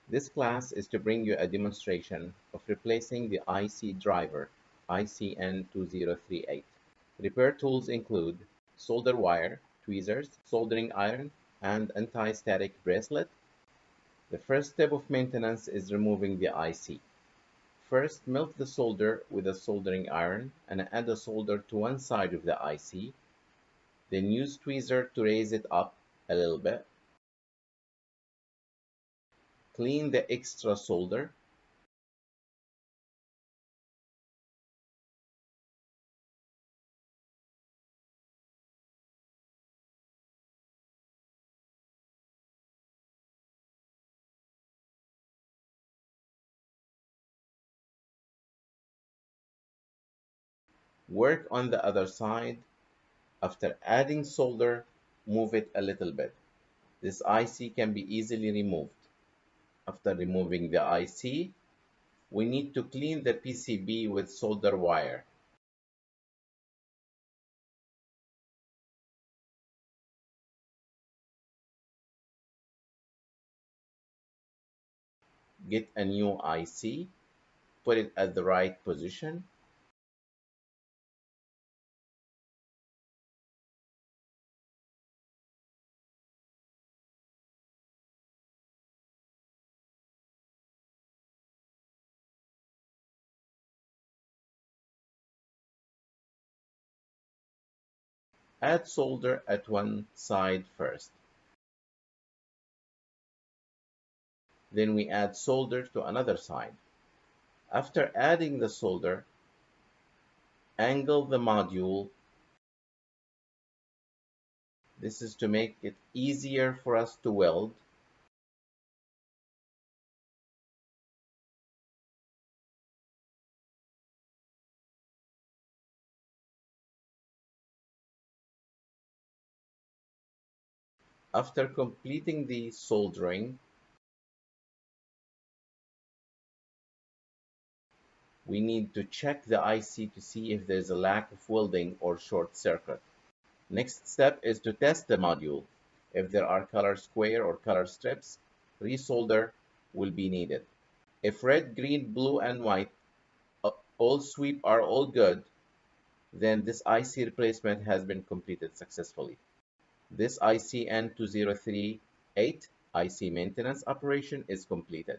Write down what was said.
This class is to bring you a demonstration of replacing the IC driver ICN2038. Repair tools include solder wire, tweezers, soldering iron, and anti-static bracelet. The first step of maintenance is removing the IC. First, melt the solder with a soldering iron and add the solder to one side of the IC. Then use tweezer to raise it up a little bit. Clean the extra solder. Work on the other side. After adding solder, move it a little bit. This IC can be easily removed. After removing the IC, we need to clean the PCB with solder wire. Get a new IC, put it at the right position. Add solder at one side first. Then we add solder to another side. After adding the solder, angle the module. This is to make it easier for us to weld. After completing the soldering, we need to check the IC to see if there's a lack of welding or short circuit. Next step is to test the module. If there are color square or color strips, resolder will be needed. If red, green, blue, and white all sweep are all good, then this IC replacement has been completed successfully. This ICN2038 IC maintenance operation is completed.